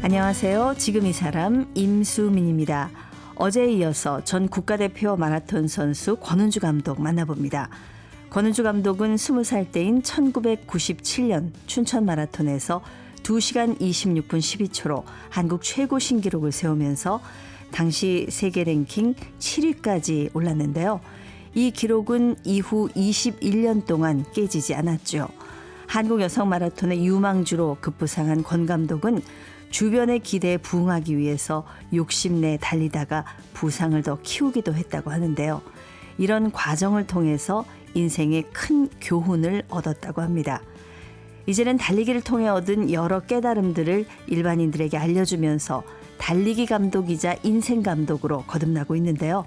안녕하세요. 지금 이 사람 임수민입니다. 어제에 이어서 전 국가대표 마라톤 선수 권은주 감독 만나봅니다. 권은주 감독은 20살 때인 1997년 춘천 마라톤에서 2시간 26분 12초로 한국 최고 신기록을 세우면서 당시 세계 랭킹 7위까지 올랐는데요. 이 기록은 이후 21년 동안 깨지지 않았죠. 한국 여성 마라톤의 유망주로 급부상한 권 감독은 주변의 기대에 부응하기 위해서 욕심내 달리다가 부상을 더 키우기도 했다고 하는데요. 이런 과정을 통해서 인생에 큰 교훈을 얻었다고 합니다. 이제는 달리기를 통해 얻은 여러 깨달음들을 일반인들에게 알려주면서 달리기 감독이자 인생 감독으로 거듭나고 있는데요.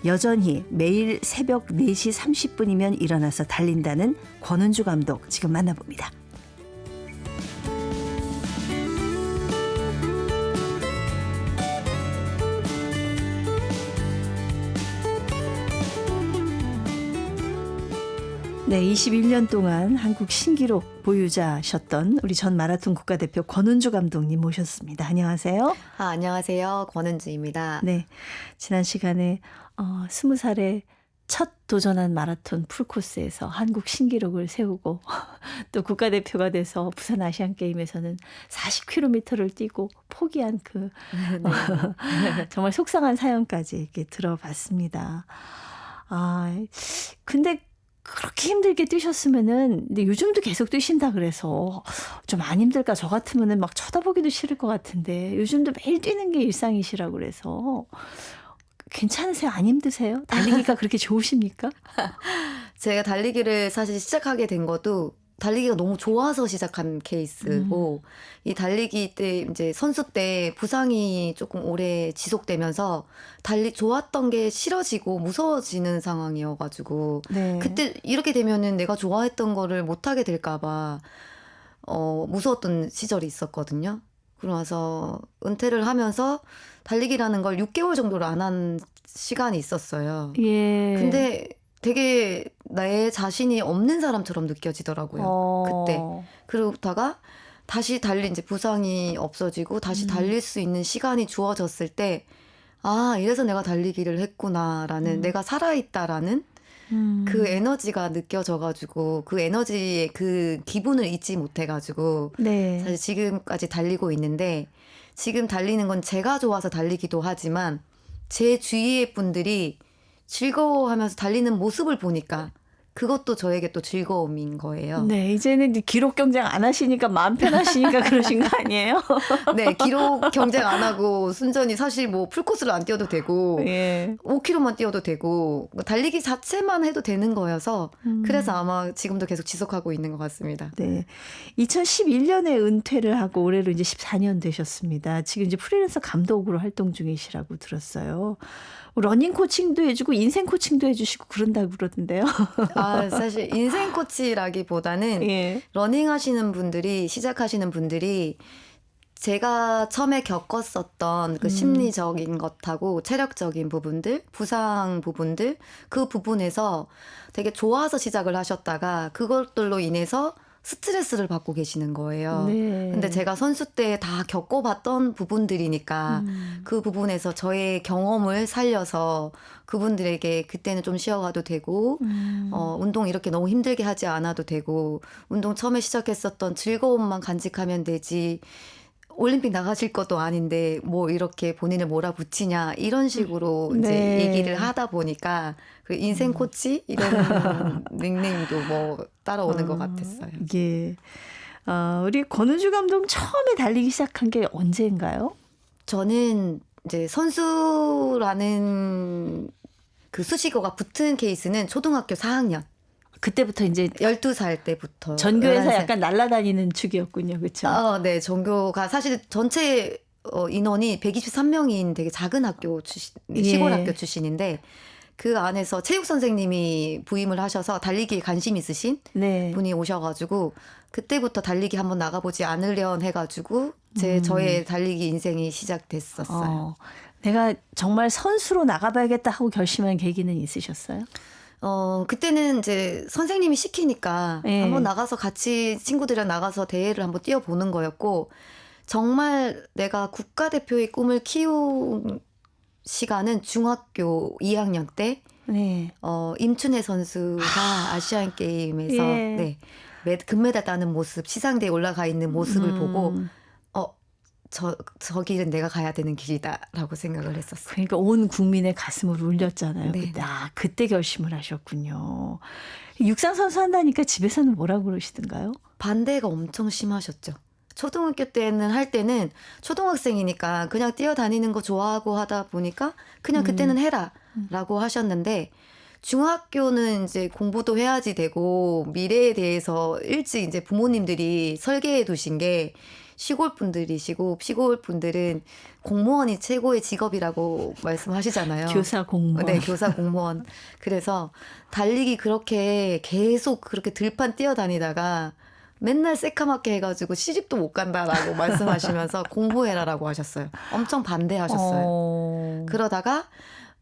여전히 매일 새벽 4시 30분이면 일어나서 달린다는 권은주 감독 지금 만나봅니다. 네, 21년 동안 한국 신기록 보유자셨던 우리 전 마라톤 국가대표 권은주 감독님 모셨습니다. 안녕하세요. 안녕하세요. 권은주입니다. 네, 지난 시간에 20살에 첫 도전한 마라톤 풀코스에서 한국 신기록을 세우고 또 국가대표가 돼서 부산 아시안게임에서는 40km를 뛰고 포기한 그 정말 속상한 사연까지 이렇게 들어봤습니다. 근데 그렇게 힘들게 뛰셨으면은, 근데 요즘도 계속 뛰신다 그래서 좀 안 힘들까? 저 같으면은 막 쳐다보기도 싫을 것 같은데 요즘도 매일 뛰는 게 일상이시라고 그래서 괜찮으세요? 안 힘드세요? 달리기가 그렇게 좋으십니까? 제가 달리기를 사실 시작하게 된 것도 달리기가 너무 좋아서 시작한 케이스고, 이 달리기 때 이제 선수 때 부상이 조금 오래 지속되면서 좋았던 게 싫어지고 무서워지는 상황이어가지고, 네. 그때 이렇게 되면은 내가 좋아했던 거를 못하게 될까봐 무서웠던 시절이 있었거든요. 그러면서 은퇴를 하면서 달리기라는 걸 6개월 정도를 안 한 시간이 있었어요. 예. 근데 되게 내 자신이 없는 사람처럼 느껴지더라고요. 그때. 그러다가 다시 이제 부상이 없어지고 다시 달릴 수 있는 시간이 주어졌을 때, 이래서 내가 달리기를 했구나라는, 내가 살아있다라는 그 에너지가 느껴져가지고, 그 에너지의 그 기분을 잊지 못해가지고, 네. 사실 지금까지 달리고 있는데, 지금 달리는 건 제가 좋아서 달리기도 하지만 제 주위의 분들이 즐거워하면서 달리는 모습을 보니까 그것도 저에게 또 즐거움인 거예요. 네, 이제는 기록 경쟁 안 하시니까 마음 편하시니까 그러신 거 아니에요? 네, 기록 경쟁 안 하고 순전히 사실 뭐 풀코스를 안 뛰어도 되고, 예. 5km만 뛰어도 되고, 달리기 자체만 해도 되는 거여서 그래서 아마 지금도 계속 지속하고 있는 것 같습니다. 네. 2011년에 은퇴를 하고 올해로 이제 14년 되셨습니다. 지금 이제 프리랜서 감독으로 활동 중이시라고 들었어요. 러닝 코칭도 해주고 인생 코칭도 해주시고 그런다고 그러던데요. 사실 인생 코치라기보다는 예. 러닝 하시는 분들이, 시작하시는 분들이 제가 처음에 겪었었던 그 심리적인 것하고 체력적인 부분들, 부상 부분들, 그 부분에서 되게 좋아서 시작을 하셨다가 그것들로 인해서 스트레스를 받고 계시는 거예요. 네. 근데 제가 선수 때 다 겪어봤던 부분들이니까 그 부분에서 저의 경험을 살려서 그분들에게 그때는 좀 쉬어가도 되고, 운동 이렇게 너무 힘들게 하지 않아도 되고, 운동 처음에 시작했었던 즐거움만 간직하면 되지, 올림픽 나가실 것도 아닌데 뭐 이렇게 본인을 몰아붙이냐, 이런 식으로 이제 네. 얘기를 하다 보니까 그 인생 코치 이런 닉네임도 뭐 따라오는 것 같았어요. 예. 우리 권은주 감독 처음에 달리기 시작한 게 언제인가요? 저는 이제 선수라는 그 수식어가 붙은 케이스는 초등학교 4학년. 그때부터 이제 12살 때부터. 전교에서 11살. 약간 날아다니는 축이었군요. 그렇죠? 네. 전교가 사실 전체 인원이 123명인 되게 작은 학교 출신, 시골 학교 출신인데, 그 안에서 체육 선생님이 부임을 하셔서 달리기에 관심 있으신 네. 분이 오셔가지고 그때부터 달리기 한번 나가보지 않으련 해가지고 저의 달리기 인생이 시작됐었어요. 내가 정말 선수로 나가봐야겠다 하고 결심한 계기는 있으셨어요? 그때는 이제 선생님이 시키니까 네. 한번 나가서 같이 친구들이랑 나가서 대회를 한번 뛰어보는 거였고, 정말 내가 국가대표의 꿈을 키운 시간은 중학교 2학년 때 네. 임춘혜 선수가 아시안 게임에서 예. 네, 금메달 따는 모습, 시상대에 올라가 있는 모습을 보고 저 길은 내가 가야 되는 길이다라고 생각을 했었어요. 그러니까 온 국민의 가슴을 울렸잖아요. 네. 그때. 그때 결심을 하셨군요. 육상 선수 한다니까 집에서는 뭐라고 그러시던가요? 반대가 엄청 심하셨죠. 초등학교 때는 할 때는 초등학생이니까 그냥 뛰어다니는 거 좋아하고 하다 보니까 그냥 그때는 해라라고 하셨는데 중학교는 이제 공부도 해야지 되고 미래에 대해서 일찍 이제 부모님들이 설계해 두신 게 시골 분들이시고 시골 분들은 공무원이 최고의 직업이라고 말씀하시잖아요. 교사 공무원. 네, 교사 공무원. 그래서 달리기 그렇게 계속 그렇게 들판 뛰어다니다가 맨날 새카맣게 해가지고 시집도 못 간다라고 말씀하시면서 공부해라라고 하셨어요. 엄청 반대하셨어요. 그러다가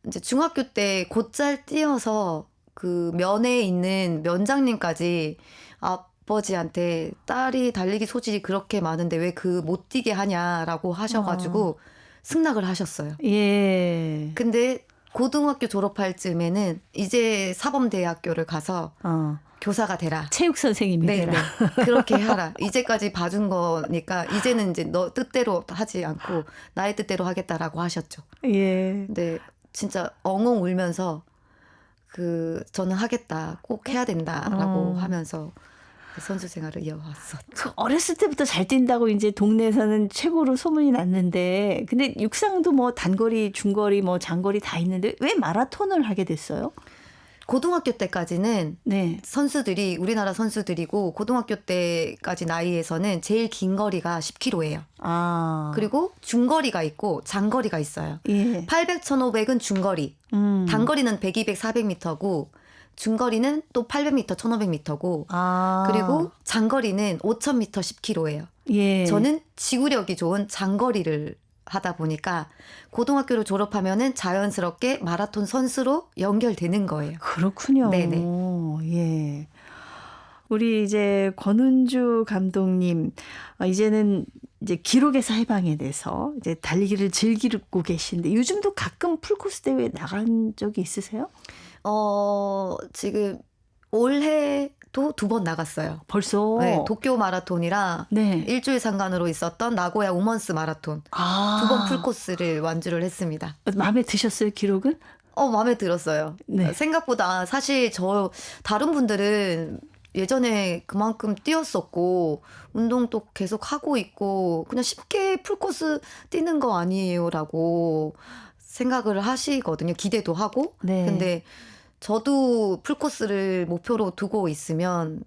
이제 중학교 때 곧잘 뛰어서 그 면회에 있는 면장님까지 아버지한테 딸이 달리기 소질이 그렇게 많은데 왜 그 못 뛰게 하냐라고 하셔가지고 승낙을 하셨어요. 예. 근데 고등학교 졸업할 쯤에는 이제 사범대학교를 가서 교사가 되라. 체육 선생님이 되라. 네. 그렇게 하라. 이제까지 봐준 거니까 이제는 이제 너 뜻대로 하지 않고 나의 뜻대로 하겠다라고 하셨죠. 예. 근데 진짜 엉엉 울면서 저는 하겠다. 꼭 해야 된다라고 하면서 선수 생활을 이어왔었죠. 어렸을 때부터 잘 뛴다고 이제 동네에서는 최고로 소문이 났는데 근데 육상도 뭐 단거리, 중거리, 뭐 장거리 다 있는데 왜 마라톤을 하게 됐어요? 고등학교 때까지는 네. 선수들이 우리나라 선수들이고 고등학교 때까지 나이에서는 제일 긴 거리가 10km예요. 그리고 중거리가 있고 장거리가 있어요. 예. 800, 1500은 중거리. 단거리는 100, 200, 400m고 중거리는 또 800m, 1500m고 그리고 장거리는 5000m, 10km예요. 예. 저는 지구력이 좋은 장거리를 하다 보니까 고등학교를 졸업하면은 자연스럽게 마라톤 선수로 연결되는 거예요. 그렇군요. 네네. 예. 우리 이제 권은주 감독님 이제는 이제 기록에서 해방이 돼서 이제 달리기를 즐기고 계신데 요즘도 가끔 풀코스 대회 나간 적이 있으세요? 지금 올해도 2번 나갔어요. 벌써? 네, 도쿄 마라톤이랑 네. 일주일 상관으로 있었던 나고야 우먼스 마라톤 2번 풀코스를 완주를 했습니다. 마음에 드셨어요, 기록은? 마음에 들었어요. 네. 생각보다 사실 다른 분들은 예전에 그만큼 뛰었었고 운동도 계속 하고 있고 그냥 쉽게 풀코스 뛰는 거 아니에요라고 생각을 하시거든요. 기대도 하고. 네. 근데 저도 풀코스를 목표로 두고 있으면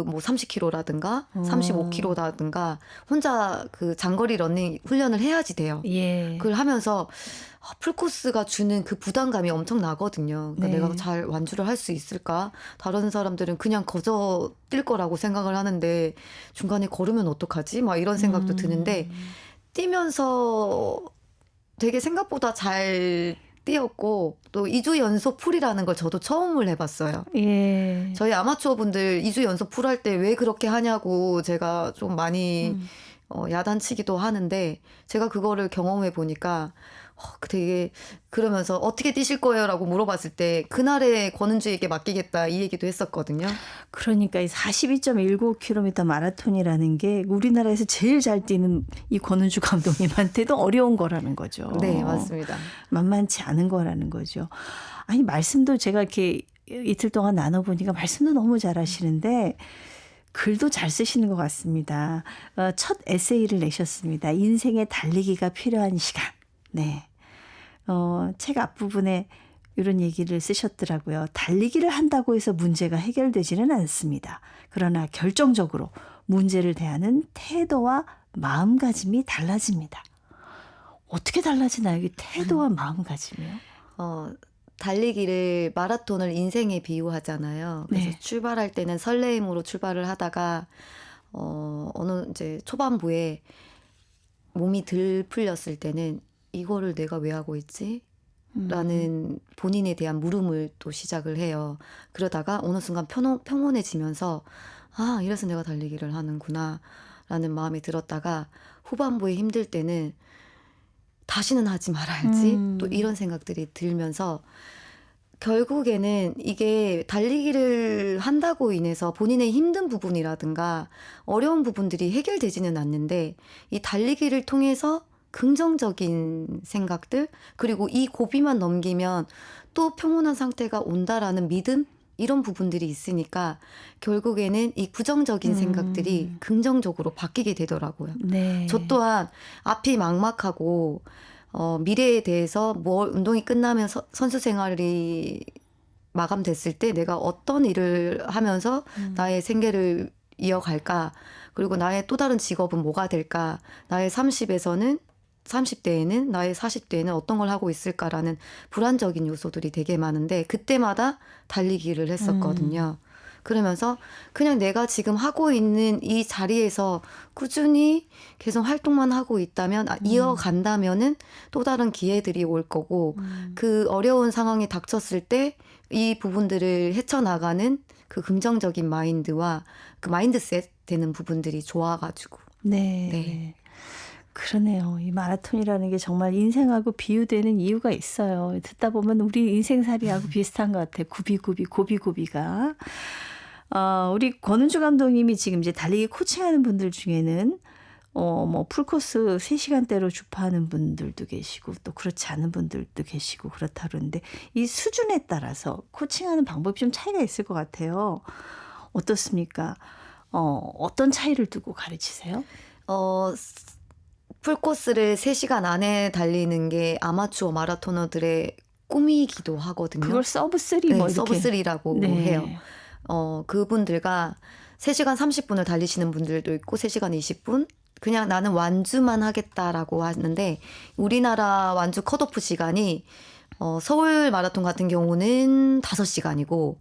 뭐 30km라든가 35km라든가 혼자 그 장거리 러닝 훈련을 해야지 돼요. 예. 그걸 하면서 풀코스가 주는 그 부담감이 엄청 나거든요. 그러니까 네. 내가 잘 완주를 할 수 있을까? 다른 사람들은 그냥 거저 뛸 거라고 생각을 하는데 중간에 걸으면 어떡하지? 막 이런 생각도 드는데 뛰면서 되게 생각보다 잘 뛰었고 또 2주 연속 풀이라는 걸 저도 처음을 해봤어요. 예. 저희 아마추어 분들 2주 연속 풀 할 때 왜 그렇게 하냐고 제가 좀 많이 야단치기도 하는데 제가 그거를 경험해 보니까 되게 그러면서 어떻게 뛰실 거예요? 라고 물어봤을 때 그날에 권은주에게 맡기겠다 이 얘기도 했었거든요. 그러니까 이 42.19km 마라톤이라는 게 우리나라에서 제일 잘 뛰는 이 권은주 감독님한테도 어려운 거라는 거죠. 네, 맞습니다. 만만치 않은 거라는 거죠. 아니 말씀도 제가 이렇게 이틀 동안 나눠보니까 말씀도 너무 잘하시는데 글도 잘 쓰시는 것 같습니다. 첫 에세이를 내셨습니다. 인생에 달리기가 필요한 시간. 네. 책 앞부분에 이런 얘기를 쓰셨더라고요. 달리기를 한다고 해서 문제가 해결되지는 않습니다. 그러나 결정적으로 문제를 대하는 태도와 마음가짐이 달라집니다. 어떻게 달라지나요? 이 태도와 마음가짐이요? 달리기를 마라톤을 인생에 비유하잖아요. 그래서 네. 출발할 때는 설레임으로 출발을 하다가 어느 이제 초반부에 몸이 들 풀렸을 때는 이거를 내가 왜 하고 있지? 라는 본인에 대한 물음을 또 시작을 해요. 그러다가 어느 순간 평온해지면서 이래서 내가 달리기를 하는구나 라는 마음이 들었다가 후반부에 힘들 때는 다시는 하지 말아야지 또 이런 생각들이 들면서 결국에는 이게 달리기를 한다고 인해서 본인의 힘든 부분이라든가 어려운 부분들이 해결되지는 않는데 이 달리기를 통해서 긍정적인 생각들 그리고 이 고비만 넘기면 또 평온한 상태가 온다라는 믿음 이런 부분들이 있으니까 결국에는 이 부정적인 생각들이 긍정적으로 바뀌게 되더라고요. 네. 저 또한 앞이 막막하고 미래에 대해서 운동이 끝나면 선수 생활이 마감됐을 때 내가 어떤 일을 하면서 나의 생계를 이어갈까? 그리고 나의 또 다른 직업은 뭐가 될까? 나의 30대에는 나의 40대에는 어떤 걸 하고 있을까라는 불안적인 요소들이 되게 많은데 그때마다 달리기를 했었거든요. 그러면서 그냥 내가 지금 하고 있는 이 자리에서 꾸준히 계속 활동만 하고 있다면 이어간다면은 또 다른 기회들이 올 거고 그 어려운 상황이 닥쳤을 때 이 부분들을 헤쳐나가는 그 긍정적인 마인드와 그 마인드셋 되는 부분들이 좋아가지고 네. 네. 그러네요. 이 마라톤이라는 게 정말 인생하고 비유되는 이유가 있어요. 듣다 보면 우리 인생살이하고 비슷한 것 같아요. 고비고비가. 우리 권은주 감독님이 지금 이제 달리기 코칭하는 분들 중에는 뭐 풀코스 3시간대로 주파하는 분들도 계시고 또 그렇지 않은 분들도 계시고 그렇다 그러는데 이 수준에 따라서 코칭하는 방법이 좀 차이가 있을 것 같아요. 어떻습니까? 어떤 차이를 두고 가르치세요? 풀코스를 3시간 안에 달리는 게 아마추어 마라토너들의 꿈이기도 하거든요. 그걸 서브 3 네, 뭐 이렇게. 서브 3라고 네. 해요. 그분들과 3시간 30분을 달리시는 분들도 있고 3시간 20분 그냥 나는 완주만 하겠다라고 하는데 우리나라 완주 컷오프 시간이 서울 마라톤 같은 경우는 5시간이고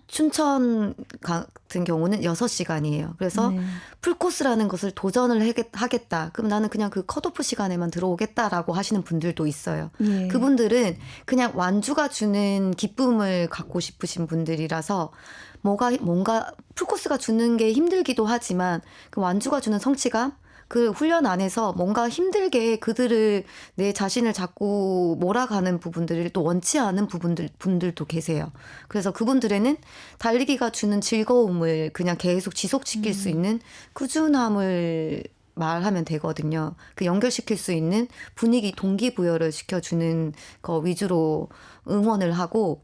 춘천 같은 경우는 6시간이에요. 그래서 네. 풀코스라는 것을 도전을 하겠다. 그럼 나는 그냥 그 컷오프 시간에만 들어오겠다라고 하시는 분들도 있어요. 예. 그분들은 그냥 완주가 주는 기쁨을 갖고 싶으신 분들이라서 뭔가 풀코스가 주는 게 힘들기도 하지만 그 완주가 주는 성취감 그 훈련 안에서 뭔가 힘들게 그들을 내 자신을 자꾸 몰아가는 부분들을 또 원치 않은 분들도 계세요. 그래서 그분들에는 달리기가 주는 즐거움을 그냥 계속 지속시킬 수 있는 꾸준함을 말하면 되거든요. 그 연결시킬 수 있는 분위기 동기부여를 시켜주는 거 위주로 응원을 하고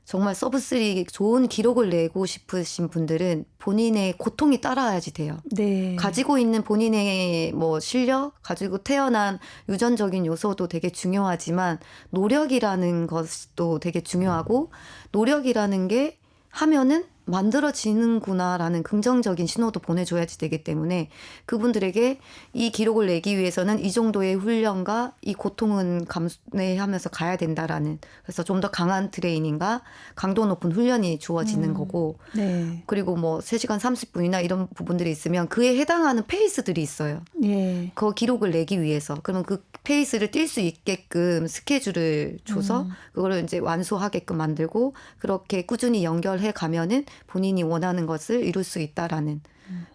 정말 서브3 좋은 기록을 내고 싶으신 분들은 본인의 고통이 따라야지 돼요. 네. 가지고 있는 본인의 뭐 실력, 가지고 태어난 유전적인 요소도 되게 중요하지만 노력이라는 것도 되게 중요하고 노력이라는 게 하면은 만들어지는구나라는 긍정적인 신호도 보내줘야지 되기 때문에 그분들에게 이 기록을 내기 위해서는 이 정도의 훈련과 이 고통은 감내하면서 가야 된다라는 그래서 좀 더 강한 트레이닝과 강도 높은 훈련이 주어지는 거고 네. 그리고 뭐 3시간 30분이나 이런 부분들이 있으면 그에 해당하는 페이스들이 있어요. 예. 그 기록을 내기 위해서 그러면 그 페이스를 뛸 수 있게끔 스케줄을 줘서 그거를 이제 완수하게끔 만들고 그렇게 꾸준히 연결해 가면은 본인이 원하는 것을 이룰 수 있다라는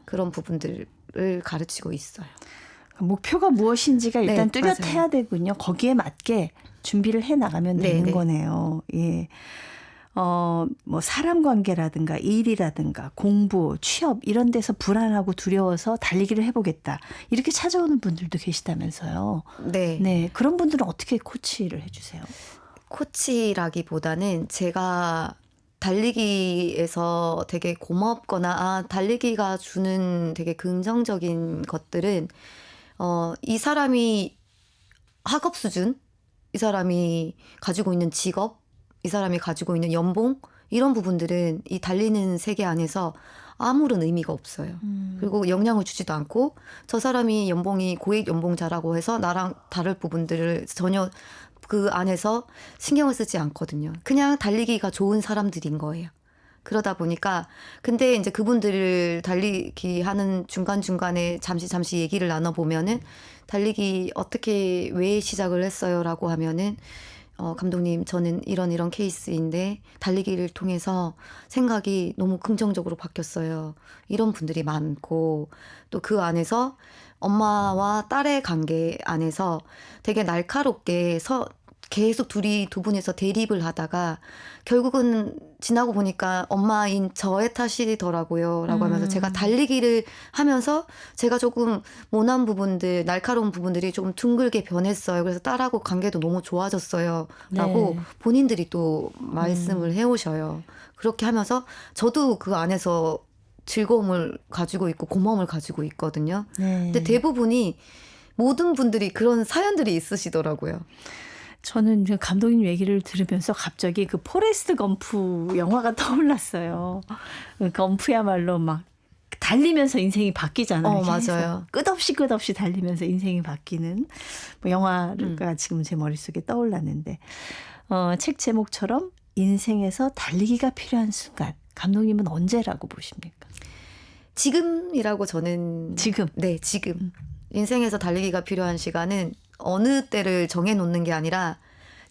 그런 부분들을 가르치고 있어요. 목표가 무엇인지가 일단 네, 뚜렷해야 맞아요. 되군요. 거기에 맞게 준비를 해 나가면 네, 되는 네. 거네요. 예. 뭐 사람 관계라든가 일이라든가 공부, 취업 이런 데서 불안하고 두려워서 달리기를 해보겠다. 이렇게 찾아오는 분들도 계시다면서요. 네. 네. 그런 분들은 어떻게 코치를 해주세요? 코치라기보다는 제가 달리기에서 되게 고맙거나 달리기가 주는 되게 긍정적인 것들은 이 사람이 학업 수준, 이 사람이 가지고 있는 직업, 이 사람이 가지고 있는 연봉 이런 부분들은 이 달리는 세계 안에서 아무런 의미가 없어요. 그리고 영향을 주지도 않고 저 사람이 연봉이 고액 연봉자라고 해서 나랑 다를 부분들을 전혀 그 안에서 신경을 쓰지 않거든요. 그냥 달리기가 좋은 사람들인 거예요. 그러다 보니까 근데 이제 그분들을 달리기 하는 중간중간에 잠시 얘기를 나눠보면은 달리기 어떻게 왜 시작을 했어요라고 하면은 감독님 저는 이런 케이스인데 달리기를 통해서 생각이 너무 긍정적으로 바뀌었어요. 이런 분들이 많고 또 그 안에서 엄마와 딸의 관계 안에서 되게 날카롭게 계속 두 분이서 대립을 하다가 결국은 지나고 보니까 엄마인 저의 탓이더라고요. 라고 하면서 제가 달리기를 하면서 제가 조금 모난 부분들, 날카로운 부분들이 조금 둥글게 변했어요. 그래서 딸하고 관계도 너무 좋아졌어요. 라고 네. 본인들이 또 말씀을 해오셔요. 그렇게 하면서 저도 그 안에서 즐거움을 가지고 있고 고마움을 가지고 있거든요. 네. 근데 대부분이 모든 분들이 그런 사연들이 있으시더라고요. 저는 그 감독님 얘기를 들으면서 갑자기 그 포레스트 검프 영화가 떠올랐어요. 그 검프야말로 막 달리면서 인생이 바뀌잖아요. 계속. 맞아요. 끝없이 달리면서 인생이 바뀌는 뭐 영화가 지금 제 머릿속에 떠올랐는데 책 제목처럼 인생에서 달리기가 필요한 순간 감독님은 언제라고 보십니까? 지금이라고 저는 지금. 네, 지금. 인생에서 달리기가 필요한 시간은 어느 때를 정해놓는 게 아니라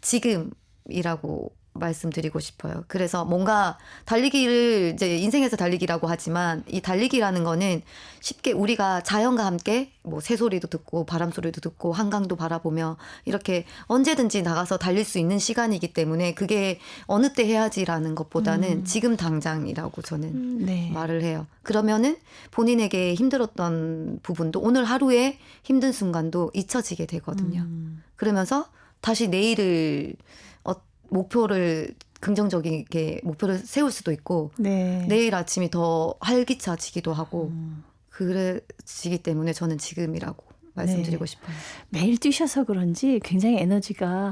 지금이라고 말씀드리고 싶어요. 그래서 뭔가 달리기를 이제 인생에서 달리기라고 하지만 이 달리기라는 거는 쉽게 우리가 자연과 함께 뭐 새소리도 듣고 바람 소리도 듣고 한강도 바라보며 이렇게 언제든지 나가서 달릴 수 있는 시간이기 때문에 그게 어느 때 해야지라는 것보다는 지금 당장이라고 저는 네. 말을 해요. 그러면은 본인에게 힘들었던 부분도 오늘 하루의 힘든 순간도 잊혀지게 되거든요. 그러면서 다시 내일을 목표를 긍정적이게 목표를 세울 수도 있고 네. 내일 아침이 더 활기차지기도 하고 그러지기 때문에 저는 지금이라고 말씀드리고 싶어요. 매일 뛰셔서 그런지 굉장히 에너지가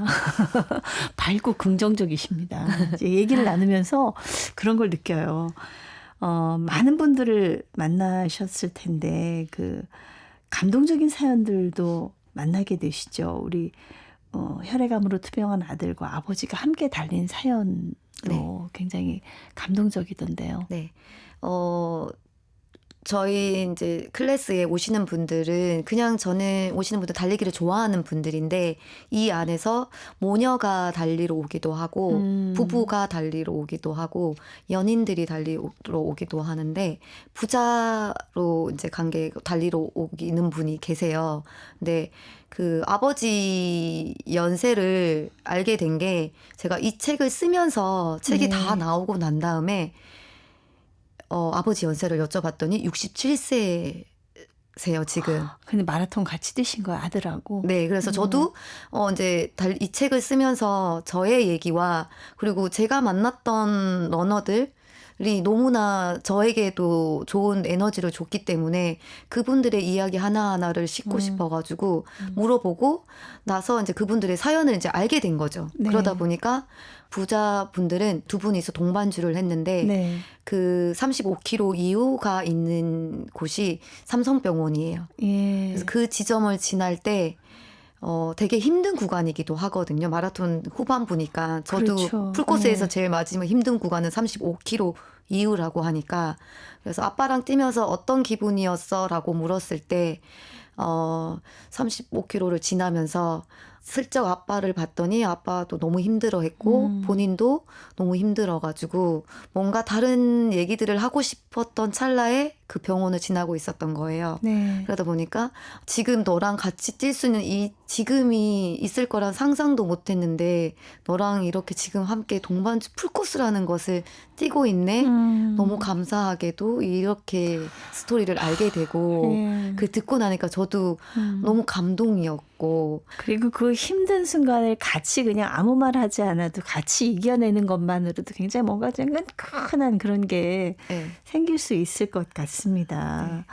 밝고 긍정적이십니다. 이제 얘기를 나누면서 그런 걸 느껴요. 많은 분들을 만나셨을 텐데 그 감동적인 사연들도 만나게 되시죠. 우리 혈액암으로 투병한 아들과 아버지가 함께 달린 사연도 네. 굉장히 감동적이던데요. 네. 저희 이제 클래스에 오시는 분들은 그냥 저는 오시는 분들 달리기를 좋아하는 분들인데 이 안에서 모녀가 달리러 오기도 하고 부부가 달리러 오기도 하고 연인들이 달리러 오기도 하는데 부자로 이제 달리러 오기는 분이 계세요. 근데 그 아버지 연세를 알게 된 게 제가 이 책을 쓰면서 책이 다 나오고 난 다음에 아버지 연세를 여쭤봤더니 67세세요, 지금. 근데 마라톤 같이 뛰신 거예요, 아들하고? 네, 그래서 저도 이제 이 책을 쓰면서 저의 얘기와 그리고 제가 만났던 러너들이 너무나 저에게도 좋은 에너지를 줬기 때문에 그분들의 이야기 하나하나를 싣고 싶어가지고 물어보고 나서 이제 그분들의 사연을 이제 알게 된 거죠. 네. 그러다 보니까 부자분들은 두 분이서 동반주를 했는데 네. 그 35km 이후가 있는 곳이 삼성병원이에요. 예. 그래서 그 지점을 지날 때 되게 힘든 구간이기도 하거든요. 마라톤 후반부니까. 저도 그렇죠. 풀코스에서 네. 제일 마지막 힘든 구간은 35km 이후라고 하니까. 그래서 아빠랑 뛰면서 어떤 기분이었어? 라고 물었을 때 35km를 지나면서 슬쩍 아빠를 봤더니 아빠도 너무 힘들어했고 본인도 너무 힘들어가지고 뭔가 다른 얘기들을 하고 싶었던 찰나에 그 병원을 지나고 있었던 거예요. 네. 그러다 보니까 지금 너랑 같이 뛸 수 있는 이 지금이 있을 거란 상상도 못했는데 너랑 이렇게 지금 함께 동반주 풀코스라는 것을 뛰고 있네. 너무 감사하게도 이렇게 스토리를 알게 되고 예. 그 듣고 나니까 저도 너무 감동이었고 그리고 그 힘든 순간을 같이 그냥 아무 말 하지 않아도 같이 이겨내는 것만으로도 굉장히 뭔가 좀 끈끈한 그런 게 네. 생길 수 있을 것 같습니다.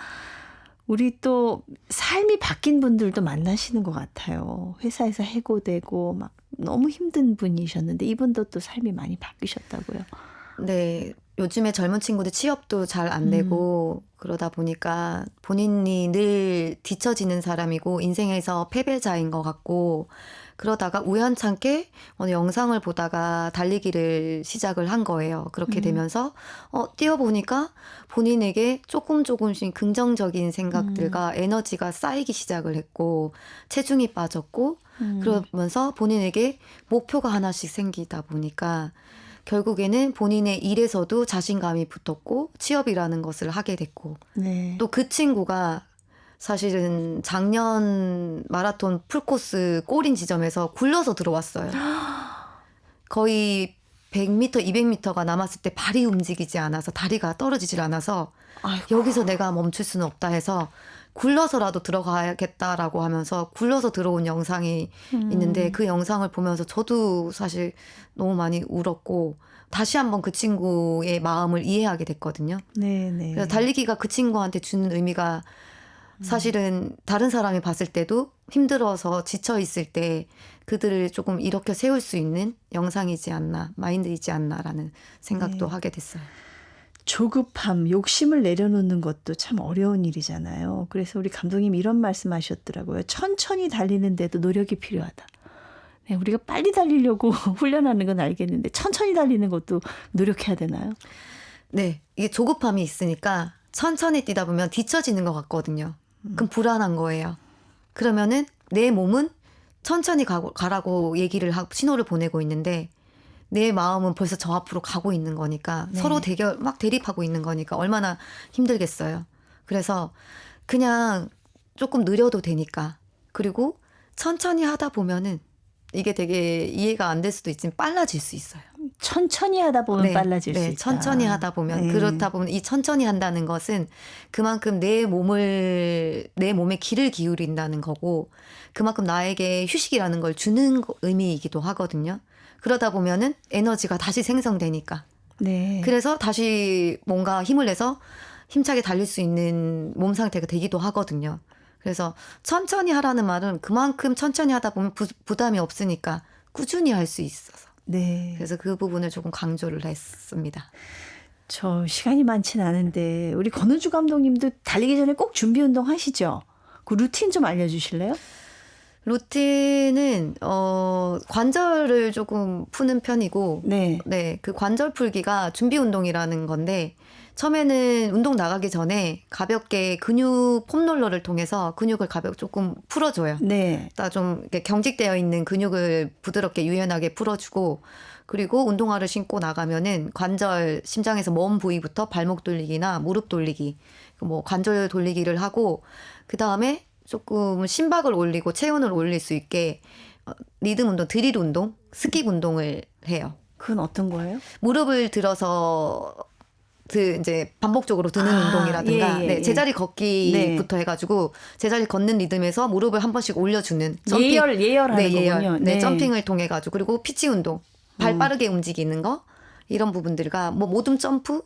우리 또 삶이 바뀐 분들도 만나시는 것 같아요. 회사에서 해고되고 막 너무 힘든 분이셨는데 이분도 또 삶이 많이 바뀌셨다고요. 네, 요즘에 젊은 친구들 취업도 잘 안 되고 그러다 보니까 본인이 늘 뒤처지는 사람이고 인생에서 패배자인 것 같고 그러다가 우연찮게 어느 영상을 보다가 달리기를 시작을 한 거예요. 그렇게 되면서 뛰어보니까 본인에게 조금씩 긍정적인 생각들과 에너지가 쌓이기 시작을 했고 체중이 빠졌고 그러면서 본인에게 목표가 하나씩 생기다 보니까 결국에는 본인의 일에서도 자신감이 붙었고 취업이라는 것을 하게 됐고 네. 또 그 친구가 사실은 작년 마라톤 풀코스 골인 지점에서 굴러서 들어왔어요. 거의 100m, 200m가 남았을 때 발이 움직이지 않아서 다리가 떨어지질 않아서 아이고. 여기서 내가 멈출 수는 없다 해서 굴러서라도 들어가야겠다라고 하면서 굴러서 들어온 영상이 있는데 그 영상을 보면서 저도 사실 너무 많이 울었고 다시 한번 그 친구의 마음을 이해하게 됐거든요. 네네. 그래서 달리기가 그 친구한테 주는 의미가 사실은 다른 사람이 봤을 때도 힘들어서 지쳐 있을 때 그들을 조금 일으켜 세울 수 있는 영상이지 않나, 마인드이지 않나라는 생각도 네. 하게 됐어요. 조급함, 욕심을 내려놓는 것도 참 어려운 일이잖아요. 그래서 우리 감독님 이런 말씀하셨더라고요. 천천히 달리는데도 노력이 필요하다. 네, 우리가 빨리 달리려고 훈련하는 건 알겠는데 천천히 달리는 것도 노력해야 되나요? 네, 이게 조급함이 있으니까 천천히 뛰다 보면 뒤처지는 것 같거든요. 그럼 불안한 거예요. 그러면은 내 몸은 천천히 가라고 얘기를 하고 신호를 보내고 있는데 내 마음은 벌써 저 앞으로 가고 있는 거니까 네. 서로 막 대립하고 있는 거니까 얼마나 힘들겠어요. 그래서 그냥 조금 느려도 되니까 그리고 천천히 하다 보면은 이게 되게 이해가 안 될 수도 있지만 빨라질 수 있어요. 천천히 하다 보면 빨라질 수 있다. 천천히 하다 보면 네. 그렇다 보면 이 천천히 한다는 것은 그만큼 내 몸에 기를 기울인다는 거고 그만큼 나에게 휴식이라는 걸 주는 의미이기도 하거든요. 그러다 보면은 에너지가 다시 생성되니까. 네. 그래서 다시 뭔가 힘을 내서 힘차게 달릴 수 있는 몸 상태가 되기도 하거든요. 그래서 천천히 하라는 말은 그만큼 천천히 하다 보면 부담이 없으니까 꾸준히 할 수 있어서. 네. 그래서 그 부분을 조금 강조를 했습니다. 저 시간이 많지는 않은데 우리 권은주 감독님도 달리기 전에 꼭 준비 운동 하시죠? 그 루틴 좀 알려주실래요? 루틴은 관절을 조금 푸는 편이고 네. 네, 그 관절 풀기가 준비 운동이라는 건데 처음에는 운동 나가기 전에 가볍게 근육 폼롤러를 통해서 근육을 가볍게 조금 풀어줘요. 네. 좀 이렇게 경직되어 있는 근육을 부드럽게 유연하게 풀어주고 그리고 운동화를 신고 나가면은 관절 심장에서 먼 부위부터 발목 돌리기나 무릎 돌리기 뭐 관절 돌리기를 하고 그 다음에 조금 심박을 올리고 체온을 올릴 수 있게 리듬 운동, 드릴 운동, 스킵 운동을 해요. 그건 어떤 거예요? 무릎을 들어서 이제 반복적으로 드는 운동이라든가 예. 네, 제자리 걷기부터 해가지고 제자리 걷는 리듬에서 무릎을 한 번씩 올려주는 점핑. 예열하는 네, 거군요. 네, 점핑을 통해 가지고 그리고 피치 운동, 발 빠르게 움직이는 거 이런 부분들과 뭐 모둠 점프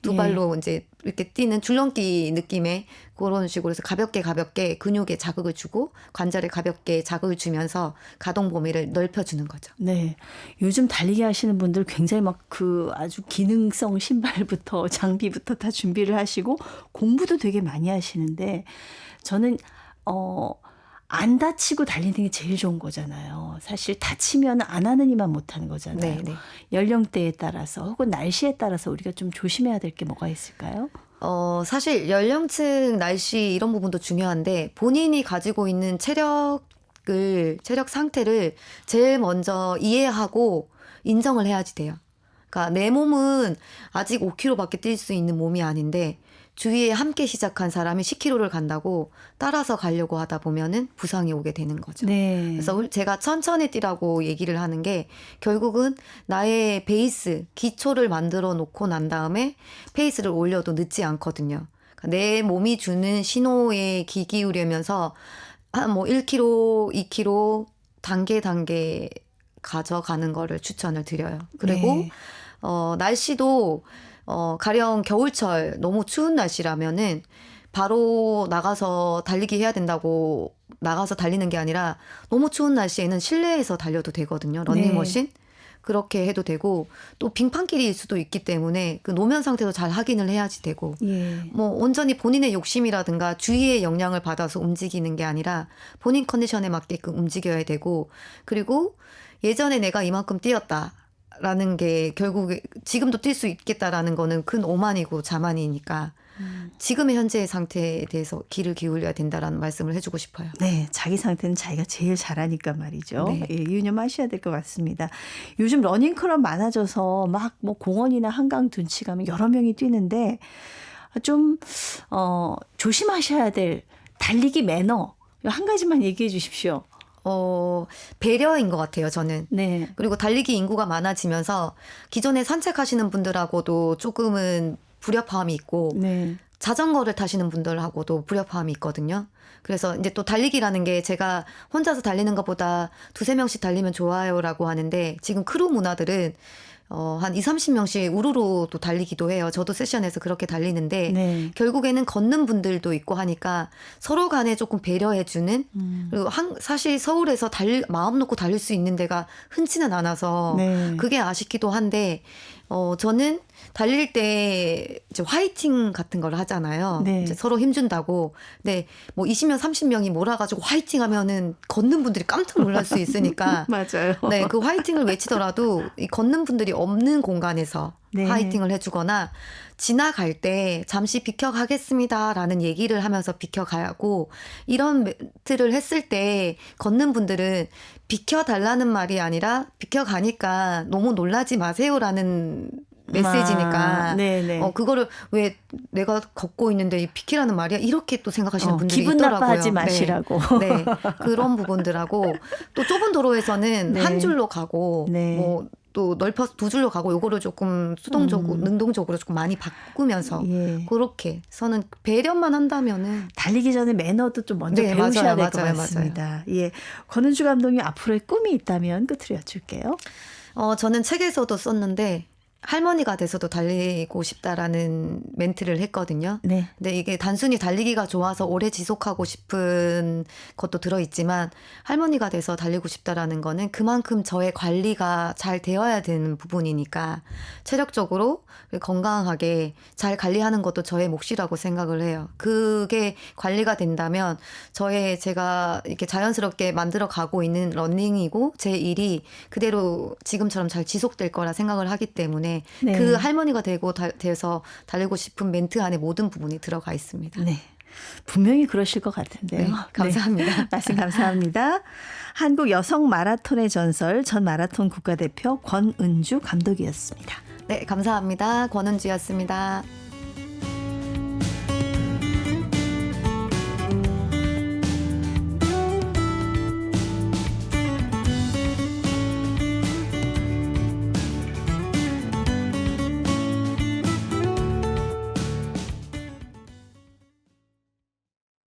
두 발로 이제 이렇게 뛰는 줄넘기 느낌의 그런 식으로 해서 가볍게 근육에 자극을 주고 관절에 가볍게 자극을 주면서 가동 범위를 넓혀주는 거죠. 네. 요즘 달리기 하시는 분들 굉장히 막 그 아주 기능성 신발부터 장비부터 다 준비를 하시고 공부도 되게 많이 하시는데 저는 안 다치고 달리는 게 제일 좋은 거잖아요. 사실 다치면 안 하는 이만 못하는 거잖아요. 네. 연령대에 따라서 혹은 날씨에 따라서 우리가 좀 조심해야 될 게 뭐가 있을까요? 사실 연령층, 날씨 이런 부분도 중요한데 본인이 가지고 있는 체력 상태를 제일 먼저 이해하고 인정을 해야지 돼요. 그러니까 내 몸은 아직 5km밖에 뛸 수 있는 몸이 아닌데 주위에 함께 시작한 사람이 10km를 간다고 따라서 가려고 하다 보면은 부상이 오게 되는 거죠. 네. 그래서 제가 천천히 뛰라고 얘기를 하는 게 결국은 나의 베이스, 기초를 만들어 놓고 난 다음에 페이스를 올려도 늦지 않거든요. 그러니까 내 몸이 주는 신호에 귀 기울이면서 한 뭐 1km, 2km 단계 가져가는 거를 추천을 드려요. 그리고 네. 날씨도 가령 겨울철 너무 추운 날씨라면은 바로 나가서 달리기 해야 된다고 나가서 달리는 게 아니라 너무 추운 날씨에는 실내에서 달려도 되거든요. 러닝머신. 그렇게 해도 되고 또 빙판길일 수도 있기 때문에 그 노면 상태도 잘 확인을 해야지 되고 예. 뭐 온전히 본인의 욕심이라든가 주위의 영향을 받아서 움직이는 게 아니라 본인 컨디션에 맞게끔 움직여야 되고 그리고 예전에 내가 이만큼 뛰었다라는 게 결국에 지금도 뛸 수 있겠다라는 거는 큰 오만이고 자만이니까 지금의 현재의 상태에 대해서 귀를 기울여야 된다라는 말씀을 해주고 싶어요. 네, 자기 상태는 자기가 제일 잘하니까 말이죠. 네. 예, 유념하셔야 될 것 같습니다. 요즘 러닝클럽 많아져서 막 뭐 공원이나 한강 둔치 가면 여러 명이 뛰는데 좀 조심하셔야 될 달리기 매너 한 가지만 얘기해 주십시오. 배려인 것 같아요, 저는. 네. 그리고 달리기 인구가 많아지면서 기존에 산책하시는 분들하고도 조금은 불협화음이 있고 네. 자전거를 타시는 분들하고도 불협화음이 있거든요. 그래서 이제 또 달리기라는 게 제가 혼자서 달리는 것보다 2-3명씩 달리면 좋아요라고 하는데 지금 크루 문화들은 한 20-30명씩 우르르 또 달리기도 해요. 저도 세션에서 그렇게 달리는데 네. 결국에는 걷는 분들도 있고 하니까 서로 간에 조금 배려해주는 그리고 사실 서울에서 마음 놓고 달릴 수 있는 데가 흔치는 않아서 네. 그게 아쉽기도 한데 저는 달릴 때 이제 화이팅 같은 걸 하잖아요. 네. 이제 서로 힘준다고. 근데 뭐 20명, 30명이 몰아가지고 화이팅 하면은 걷는 분들이 깜짝 놀랄 수 있으니까. 맞아요. 네, 그 화이팅을 외치더라도 이 걷는 분들이 없는 공간에서 네. 화이팅을 해주거나 지나갈 때 잠시 비켜가겠습니다라는 얘기를 하면서 비켜가고 이런 멘트를 했을 때 걷는 분들은 비켜달라는 말이 아니라 비켜가니까 너무 놀라지 마세요라는 메시지니까 네네. 그거를 왜 내가 걷고 있는데 이 비키라는 말이야 이렇게 또 생각하시는 분들이 기분 있더라고요. 나빠하지 마시라고. 네, 네. 그런 부분들하고 또 좁은 도로에서는 네. 한 줄로 가고 네. 뭐 또 넓혀서 2줄로 가고 요거를 조금 수동적으로 능동적으로 조금 많이 바꾸면서 예. 그렇게 저는 배려만 한다면은 달리기 전에 매너도 좀 먼저 네, 배우셔야 맞아요, 될 것 맞아요, 같습니다. 예, 권은주 감독님 앞으로의 꿈이 있다면 끝으로 여쭐게요. 저는 책에서도 썼는데 할머니가 돼서도 달리고 싶다라는 멘트를 했거든요. 네. 근데 이게 단순히 달리기가 좋아서 오래 지속하고 싶은 것도 들어있지만 할머니가 돼서 달리고 싶다라는 거는 그만큼 저의 관리가 잘 되어야 되는 부분이니까 체력적으로 건강하게 잘 관리하는 것도 저의 몫이라고 생각을 해요. 그게 관리가 된다면 제가 이렇게 자연스럽게 만들어 가고 있는 러닝이고 제 일이 그대로 지금처럼 잘 지속될 거라 생각을 하기 때문에 네. 그 할머니가 돼서 달리고 싶은 멘트 안에 모든 부분이 들어가 있습니다. 네. 분명히 그러실 것 같은데요. 네, 감사합니다. 네, 말씀 감사합니다. 한국 여성 마라톤의 전설 전 마라톤 국가대표 권은주 감독이었습니다. 네, 감사합니다. 권은주였습니다.